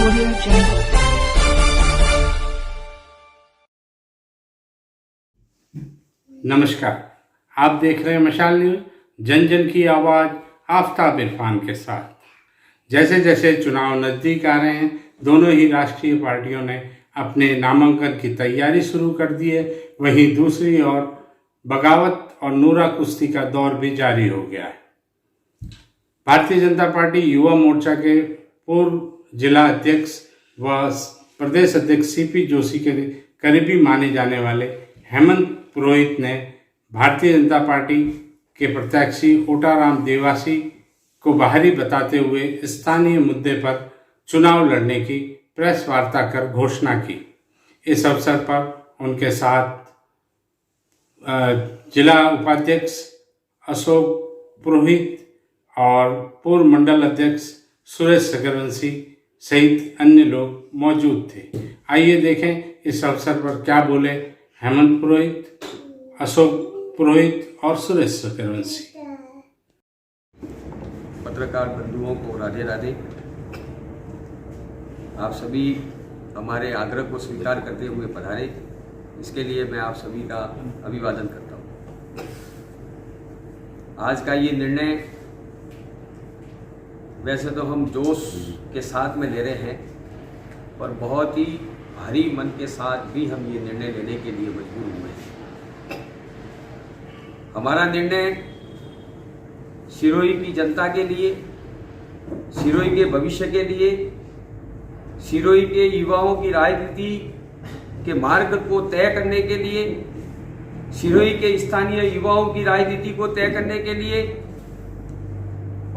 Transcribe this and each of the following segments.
Audio Jungle. नमस्कार, आप देख रहे हैं मशाल न्यूज, जन जन की आवाज़ आफ्ताब इरफान के साथ। जैसे जैसे चुनाव नज़दीक आ रहे हैं, दोनों ही राष्ट्रीय पार्टियों ने अपने नामांकन की तैयारी शुरू कर दी है। वहीं दूसरी ओर बगावत और नूरा कुश्ती का दौर भी जारी हो गया है। भारतीय जनता पार्टी युवा मोर्चा के पूर्व जिला अध्यक्ष व प्रदेश अध्यक्ष सीपी जोशी के करीबी माने जाने वाले हेमंत पुरोहित ने भारतीय जनता पार्टी के प्रत्याशी ओटाराम देवासी को बाहरी बताते हुए स्थानीय मुद्दे पर चुनाव लड़ने की प्रेस वार्ता कर घोषणा की। इस अवसर पर उनके साथ जिला उपाध्यक्ष अशोक पुरोहित और पूर्व मंडल अध्यक्ष सुरेश सकरवंशी सहित अन्य लोग मौजूद थे। आइए देखें इस अवसर पर क्या बोले हेमंत पुरोहित, अशोक पुरोहित और सुरेश सकरवंशी। पत्रकार बंधुओं को राधे राधे। आप सभी हमारे आग्रह को स्वीकार करते हुए पधारे, इसके लिए मैं आप सभी का अभिवादन करता हूँ। आज का ये निर्णय वैसे तो हम जोश के साथ में ले रहे हैं, पर बहुत ही भारी मन के साथ भी हम ये निर्णय लेने के लिए मजबूर हुए हैं। हमारा निर्णय सिरोही की जनता के लिए, सिरोही के भविष्य के लिए, सिरोही के युवाओं की राजनीति के मार्ग को तय करने के लिए, सिरोही के स्थानीय युवाओं की राजनीति को तय करने के लिए,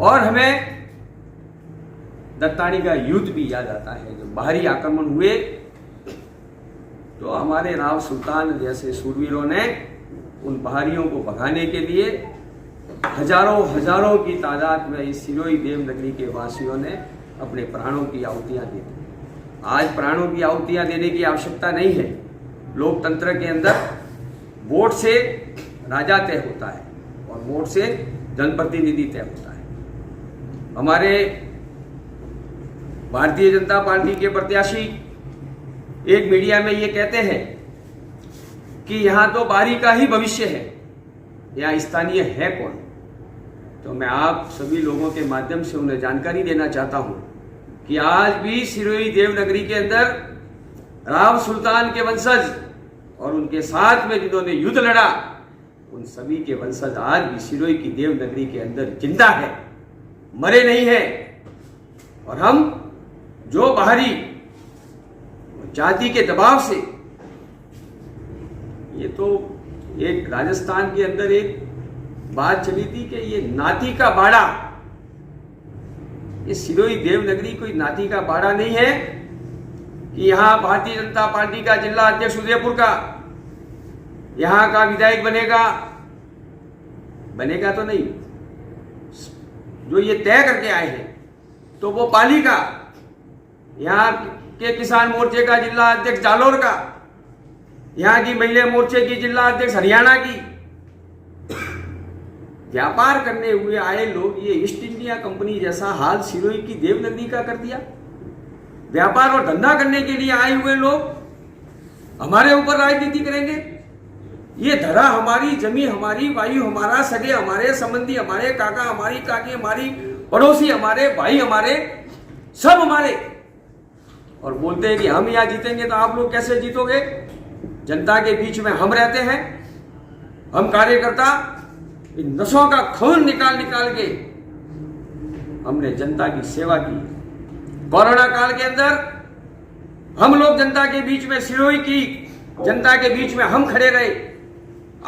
और हमें दत्तानी का युद्ध भी याद आता है। जब बाहरी आक्रमण हुए तो हमारे राव सुल्तान जैसे शूरवीरों ने उन बाहरियों को भगाने के लिए हजारों की तादाद में इस सिरोही देवनगरी के वासियों ने अपने प्राणों की आहुतियां दी। आज प्राणों की आहुतियां देने की आवश्यकता नहीं है। लोकतंत्र के अंदर वोट से राजा तय होता है और वोट से जनप्रतिनिधि तय होता है। हमारे भारतीय जनता पार्टी के प्रत्याशी एक मीडिया में ये कहते हैं कि यहाँ तो बारी का ही भविष्य है, यहाँ स्थानीय है कौन। तो मैं आप सभी लोगों के माध्यम से उन्हें जानकारी देना चाहता हूँ कि आज भी सिरोही देवनगरी के अंदर राव सुल्तान के वंशज और उनके साथ में जिन्होंने युद्ध लड़ा, उन सभी के वंशज आज भी सिरोही की देवनगरी के अंदर जिंदा है, मरे नहीं है। और हम जो बाहरी जाति के दबाव से, ये तो एक राजस्थान के अंदर एक बात चली थी कि ये नाती का बाड़ा, ये सिरोही देवनगरी कोई नाती का बाड़ा नहीं है कि यहाँ भारतीय जनता पार्टी का जिला अध्यक्ष उदयपुर का यहाँ का विधायक बनेगा तो नहीं। जो ये तय करके आए हैं तो वो पाली का, यहाँ के किसान मोर्चे का जिला अध्यक्ष जालोर का, यहाँ की महिला मोर्चे की जिला अध्यक्ष हरियाणा की। व्यापार करने हुए आए लोग ये ईस्ट इंडिया कंपनी जैसा हाल सिरोही की देवनगरी का कर दिया। व्यापार और धंधा करने के लिए आए हुए लोग हमारे ऊपर राजनीति करेंगे। ये धरा हमारी, जमीन हमारी, वायु हमारा, सगे हमारे, संबंधी हमारे, काका हमारी, काकी हमारी, पड़ोसी हमारे, भाई हमारे, सब हमारे। और बोलते हैं कि हम यहाँ जीतेंगे। तो आप लोग कैसे जीतोगे? जनता के बीच में हम रहते हैं, हम कार्यकर्ता इन नशों का खून निकाल के हमने जनता की सेवा की। कोरोना काल के अंदर हम लोग जनता के बीच में, सिरोही की जनता के बीच में हम खड़े रहे।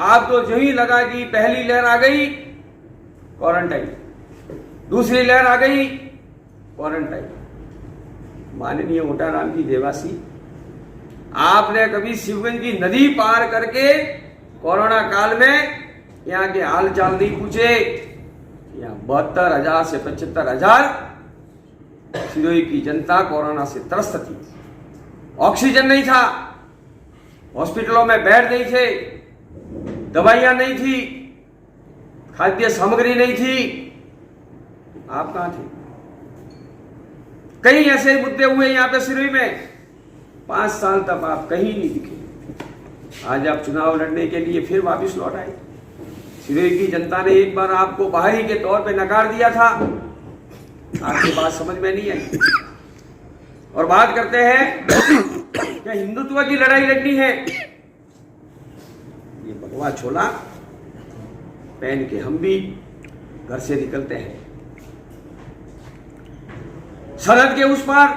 आप तो जो ही लगा कि पहली लहर आ गई, क्वारंटाइन, दूसरी लहर आ गई, क्वारंटाइन। माननीय ओटाराम जी देवासी, आपने कभी शिवगंज की नदी पार करके कोरोना काल में यहाँ के हाल चाल नहीं पूछे? यहाँ 72,000 से 75,000 सिरोही की जनता कोरोना से त्रस्त थी। ऑक्सीजन नहीं था, हॉस्पिटलों में बेड नहीं थे, दवाइयां नहीं थी, खाद्य सामग्री नहीं थी। आप कहां थे? कई ऐसे मुद्दे हुए यहाँ पे सिरोही में, 5 साल तक आप कहीं नहीं दिखे। आज आप चुनाव लड़ने के लिए फिर वापस लौट आए। सिरोही की जनता ने एक बार आपको बाहरी के तौर पे नकार दिया था, आपकी बात समझ में नहीं आई। और बात करते हैं कि हिंदुत्व की लड़ाई लड़नी है, ये भगवा छोला पहन के हम भी घर से निकलते हैं। सरहद के उस पार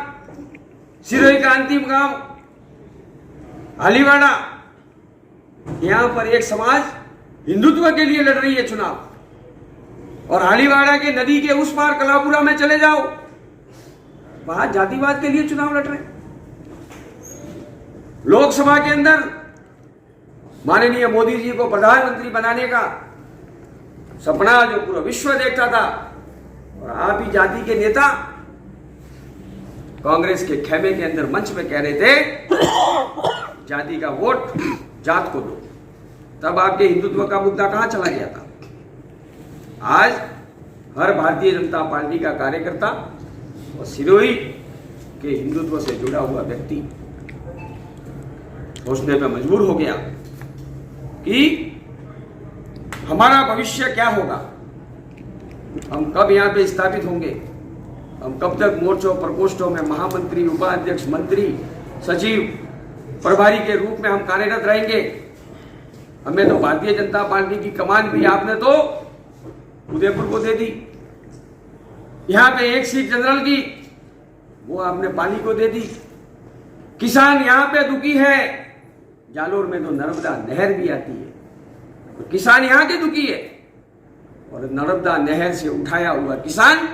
सिरोही का अंतिम गांव हालीवाड़ा, यहां पर एक समाज हिंदुत्व के लिए लड़ रही है चुनाव, और हालीवाड़ा के नदी के उस पार कलापुरा में चले जाओ, वहां जातिवाद के लिए चुनाव लड़ रहे हैं। लोकसभा के अंदर माननीय मोदी जी को प्रधानमंत्री बनाने का सपना जो पूरा विश्व देखता था, और आप ही जाति के नेता कांग्रेस के खेमे के अंदर मंच में कह रहे थे जाति का वोट जात को दो, तब आपके हिंदुत्व का मुद्दा कहां चला गया था? आज हर भारतीय जनता पार्टी का कार्यकर्ता और सिरोही के हिंदुत्व से जुड़ा हुआ व्यक्ति सोचने पे मजबूर हो गया कि हमारा भविष्य क्या होगा, हम कब यहां पे स्थापित होंगे, हम कब तक मोर्चों प्रकोष्ठों में महामंत्री, उपाध्यक्ष, मंत्री, सचिव, प्रभारी के रूप में हम कार्यरत रहेंगे। हमें तो भारतीय जनता पार्टी की कमान भी आपने तो उदयपुर को दे दी, यहां पे एक सीट जनरल की वो आपने पाली को दे दी। किसान यहां पे दुखी है, जालोर में तो नर्मदा नहर भी आती है, तो किसान यहां के दुखी है, और नर्मदा नहर से उठाया हुआ किसान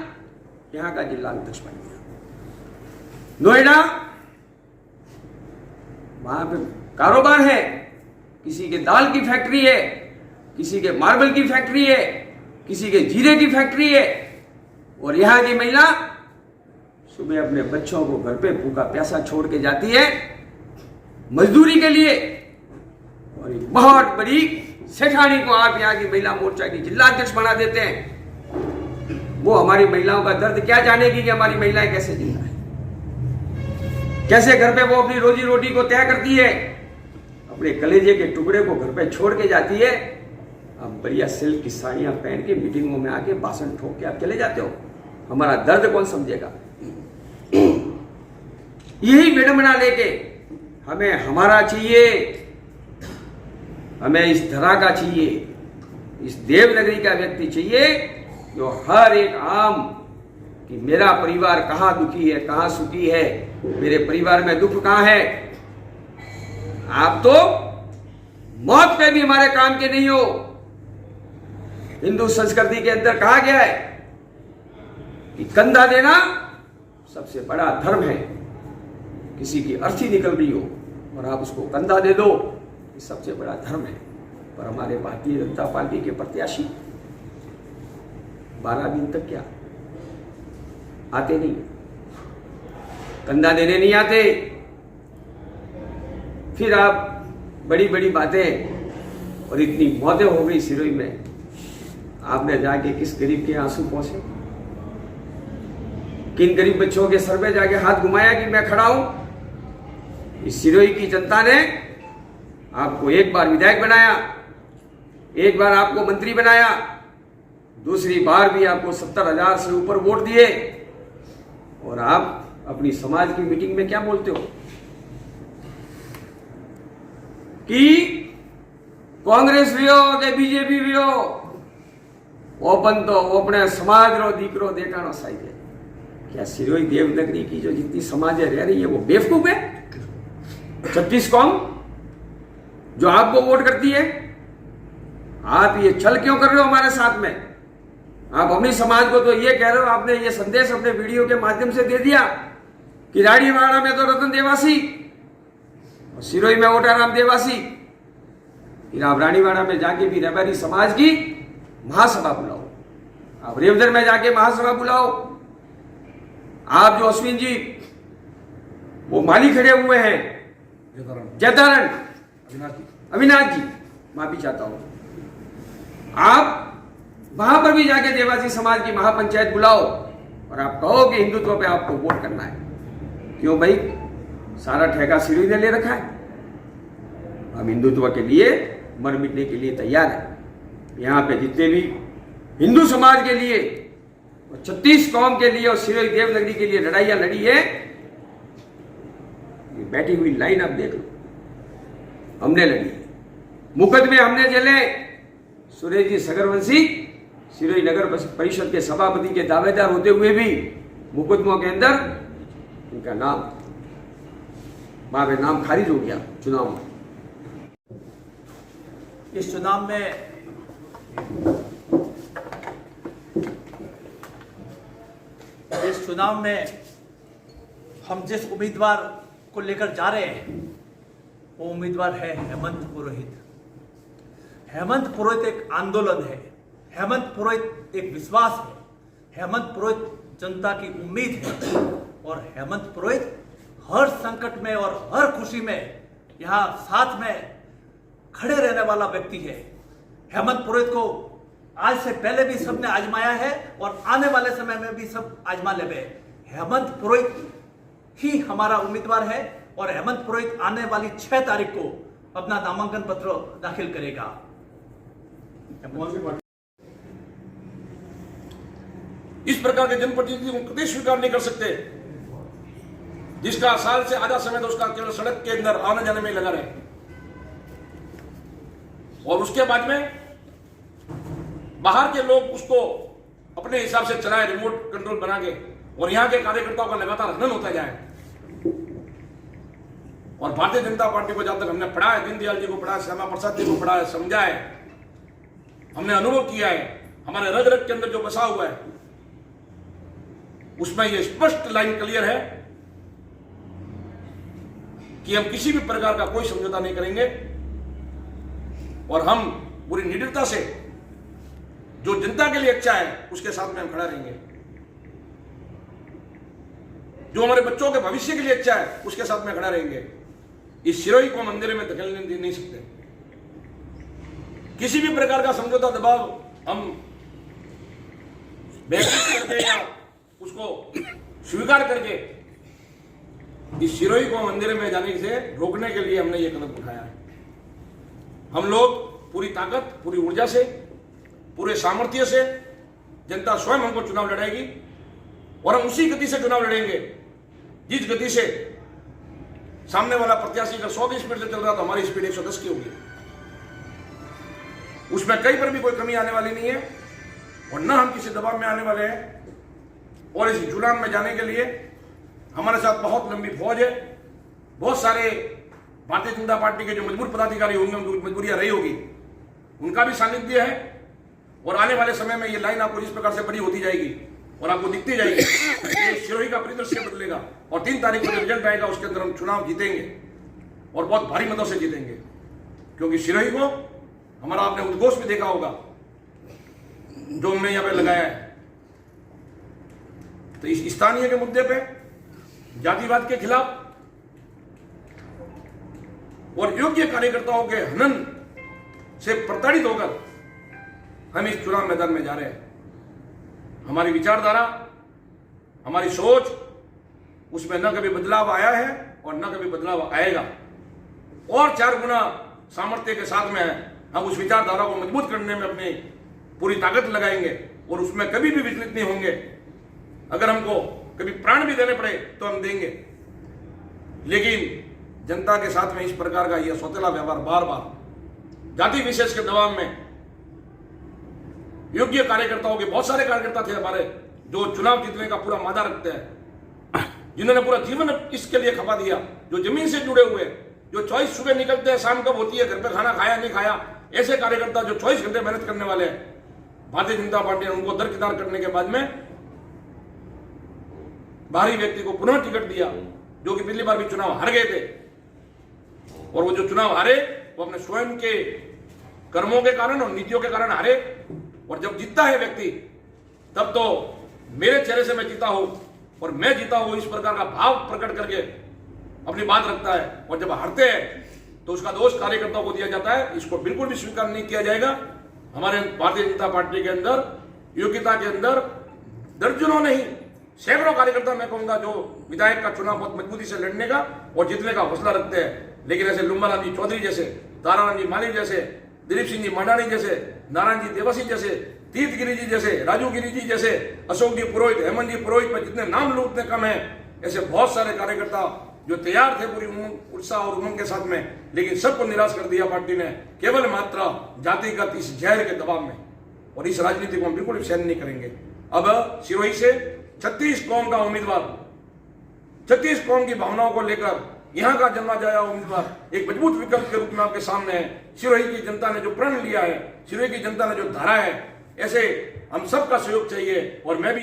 यहां का जिला अध्यक्ष बन गया। नोएडा, वहां पे कारोबार है, किसी के दाल की फैक्ट्री है, किसी के मार्बल की फैक्ट्री है, किसी के जीरे की फैक्ट्री है, और यहां की महिला सुबह अपने बच्चों को घर पे भूखा प्यासा छोड़ के जाती है मजदूरी के लिए, और एक बहुत बड़ी सेठानी को आप यहाँ की महिला मोर्चा की जिला अध्यक्ष बना देते हैं। वो हमारी महिलाओं का दर्द क्या जानेगी कि हमारी महिलाएं कैसे जिंदा है, कैसे घर पे वो अपनी रोजी रोटी को तय करती है, अपने कलेजे के टुकड़े को घर पे छोड़ के जाती है। आप बढ़िया सिल्क की साड़ियां पहन के मीटिंगों में आके भाषण ठोक के आप चले जाते हो, हमारा दर्द कौन समझेगा? यही विडंबना लेके हमें हमारा चाहिए, हमें इस धरा का चाहिए, इस देवनगरी का व्यक्ति चाहिए जो हर एक आम कि मेरा परिवार कहां दुखी है, कहां सुखी है, मेरे परिवार में दुख कहां है। आप तो मौत पे भी हमारे काम के नहीं हो। हिंदू संस्कृति के अंदर कहा गया है कि कंधा देना सबसे बड़ा धर्म है। किसी की अर्थी निकल रही हो और आप उसको कंधा दे दो, ये सबसे बड़ा धर्म है। पर हमारे भारतीय जनता पार्टी के प्रत्याशी 12 दिन तक क्या आते नहीं, कंधा देने नहीं आते। फिर आप बड़ी बड़ी बातें, और इतनी मौतें हो गई सिरोही में, आपने जाके किस गरीब के आंसू पहुंचे, किन गरीब बच्चों के सर पे जाके हाथ घुमाया कि मैं खड़ा हूं? इस सिरोही की जनता ने आपको एक बार विधायक बनाया, एक बार आपको मंत्री बनाया, दूसरी बार भी आपको 70,000 से ऊपर वोट दिए, और आप अपनी समाज की मीटिंग में क्या बोलते हो कि कांग्रेस भी हो कि बीजेपी भी हो, ओपन तो अपने समाज रो दीकरो देखानो साइड है। क्या सिरोही देवनगरी की जो जितनी समाजें रह रही है वो बेवकूफ है? 36 कौम जो आपको वोट करती है, आप ये छल क्यों कर रहे हो हमारे साथ में? आप अपनी समाज को तो ये कह रहे हो, आपने ये संदेश अपने वीडियो के माध्यम से दे दिया कि रानीवाड़ा में तो रतन देवासी और सिरोही में ओटाराम देवासी। फिर आप रानीवाड़ा में जाके भी रबारी समाज की महासभा बुलाओ, आप रेवदर में जाके महासभा बुलाओ। आप जो अश्विन जी वो माली खड़े हुए हैं, जयतारण अविनाश जी, माफी चाहता हूं, आप वहां पर भी जाके देवासी समाज की महापंचायत बुलाओ, और आप कहो कि हिंदुत्व पे आपको वोट करना है। क्यों भाई, सारा ठेका सिरोही ने ले रखा है। हम हिंदुत्व के लिए मर मिटने के लिए तैयार हैं। यहाँ पे जितने भी हिंदू समाज के लिए और 36 कौम के लिए और सिरोही देवनगरी के लिए लड़ाइयां लड़ी है, ये बैठी हुई लाइन आप देख लो, हमने लड़ी। मुकदमे हमने झेले। सुरेश जी सगरवंशी सिरोही नगर परिषद के सभापति के दावेदार होते हुए भी मुकदमों के अंदर इनका नाम नाम खारिज हो गया चुनाव में। इस चुनाव में हम जिस उम्मीदवार को लेकर जा रहे हैं वो उम्मीदवार है हेमंत पुरोहित। हेमंत पुरोहित एक आंदोलन है, हेमंत पुरोहित एक विश्वास है, हेमंत पुरोहित जनता की उम्मीद है और हेमंत पुरोहित हर संकट में और हर खुशी में यहाँ साथ में खड़े रहने वाला व्यक्ति है। हेमंत पुरोहित को आज से पहले भी सबने आजमाया है और आने वाले समय में भी सब आजमा लेंगे। हेमंत पुरोहित ही हमारा उम्मीदवार है और हेमंत पुरोहित आने वाली 6 तारीख को अपना नामांकन पत्र दाखिल करेगा। इस प्रकार के जनप्रतिनिधि को कभी स्वीकार नहीं कर सकते जिसका साल से आधा समय तो उसका केवल सड़क के अंदर आने जाने में लगा रहे और उसके बाद में बाहर के लोग उसको अपने हिसाब से चलाए, रिमोट कंट्रोल बना के, और यहां के कार्यकर्ताओं का लगातार हनन होता जाए। और भारतीय जनता पार्टी को जब तक हमने पढ़ा है, दीनदयाल जी को पढ़ा है, श्यामा प्रसाद जी को पढ़ा है, समझा है, हमने अनुभव किया है, हमारे रग रग के अंदर जो बसा हुआ है उसमें यह स्पष्ट लाइन क्लियर है कि हम किसी भी प्रकार का कोई समझौता नहीं करेंगे और हम पूरी निडरता से जो जनता के लिए अच्छा है उसके साथ में हम खड़ा रहेंगे। जो हमारे बच्चों के भविष्य के लिए अच्छा है उसके साथ में खड़ा रहेंगे। इस सिरोही को मंदिर में धकेलने नहीं सकते। किसी भी प्रकार का समझौता दबाव हम बेइज्जती करके या उसको स्वीकार करके इस सिरोही को मंदिर में जाने से रोकने के लिए हमने ये कदम उठाया है। हम लोग पूरी ताकत, पूरी ऊर्जा से, पूरे सामर्थ्य से, जनता स्वयं हमको चुनाव लड़ाएगी और हम उसी गति से चुनाव लड़ेंगे जिस गति से सामने वाला प्रत्याशी अगर 100 की स्पीड से चल रहा तो हमारी स्पीड 110 की होगी। उसमें कहीं पर भी कोई कमी आने वाली नहीं है और न हम किसी दबाव में आने वाले हैं। और इस चुनाव में जाने के लिए हमारे साथ बहुत लंबी फौज है। बहुत सारे भारतीय जनता पार्टी के जो मजबूर पदाधिकारी होंगे, उनकी मजबूरियां रही होगी, उनका भी सानिध्य है और आने वाले समय में ये लाइन आपको जिस प्रकार से बड़ी होती जाएगी और आपको दिखती जाएगी, ये सिरोही का परिदृश्य बदलेगा और 3 तारीख को जो रिजल्ट आएगा उसके अंदर हम चुनाव जीतेंगे और बहुत भारी मतों से जीतेंगे। क्योंकि सिरोही को हमारा आपने उद्घोष भी देखा होगा जो हमने यहां पे लगाया है। तो इस स्थानीय के मुद्दे पे, जातिवाद के खिलाफ और योग्य कार्यकर्ताओं के हनन से प्रताड़ित होकर हम इस चुनाव मैदान में जा रहे हैं। हमारी विचारधारा, हमारी सोच, उसमें न कभी बदलाव आया है और न कभी बदलाव आएगा। और 4 गुना सामर्थ्य के साथ में हम उस विचारधारा को मजबूत करने में अपनी पूरी ताकत लगाएंगे और उसमें कभी भी विचलित नहीं होंगे। अगर हमको कभी प्राण भी देने पड़े तो हम देंगे, लेकिन जनता के साथ में इस प्रकार का यह सौतेला व्यवहार बार बार जाति विशेष के दबाव में, योग्य कार्यकर्ताओं के बहुत सारे कार्यकर्ता थे हमारे जो चुनाव जीतने का पूरा मादा रखते हैं, जिन्होंने पूरा जीवन इसके लिए खपा दिया, जो जमीन से जुड़े हुए, जो 24 सुबह निकलते हैं, शाम कब होती है, घर पे खाना खाया नहीं खाया, ऐसे कार्यकर्ता जो 24 घंटे मेहनत करने वाले हैं। भारतीय जनता पार्टी ने उनको दरकिनार करने के बाद में बाहरी व्यक्ति को पुनः टिकट दिया, जो कि पिछली बार भी चुनाव हार गए थे। और वो जो चुनाव हारे वो अपने स्वयं के कर्मों के कारण और नीतियों के कारण हारे। और जब जीतता है व्यक्ति तब तो मेरे चेहरे से मैं जीता हूं और मैं जीता हूं, इस प्रकार का भाव प्रकट करके अपनी बात रखता है। और जब हारते हैं तो उसका दोष कार्यकर्ताओं को दिया जाता है। इसको बिल्कुल भी स्वीकार नहीं किया जाएगा। हमारे भारतीय जनता पार्टी के अंदर योग्यता के अंदर दर्जनों नहीं सैकड़ों कार्यकर्ता मैं कहूंगा जो विधायक का चुनाव बहुत मजबूती से लड़ने का और जीतने का हौसला रखते हैं, लेकिन ऐसे लुम्बाराम जी चौधरी जैसे, ताराराम जी माली जैसे, दिलीप सिंह जी मंडाणी जैसे, नारायण जी देवासी जैसे, तीर्थगिरी जी जैसे, राजू गिरी जी जैसे, अशोक जी पुरोहित, हेमंत जी पुरोहित पर जितने नाम लो उतने कम है। ऐसे बहुत सारे कार्यकर्ता जो तैयार थे पूरी उत्साह और उमंग के साथ में, लेकिन सबको निराश कर दिया पार्टी ने केवल मात्र जातिगत इस जहर के दबाव में। और इस राजनीति को हम बिल्कुल सहन नहीं करेंगे। अब सिरोही से 36 कौम का उम्मीदवार, 36 कौम की भावनाओं को लेकर यहां का जन्मा जाया उम्मीदवार एक मजबूत विकल्प के रूप में आपके सामने है। सिरोही की जनता ने जो प्रण लिया है, सिरोही की जनता ने जो धारा है, ऐसे हम सबका सहयोग चाहिए। और मैं भी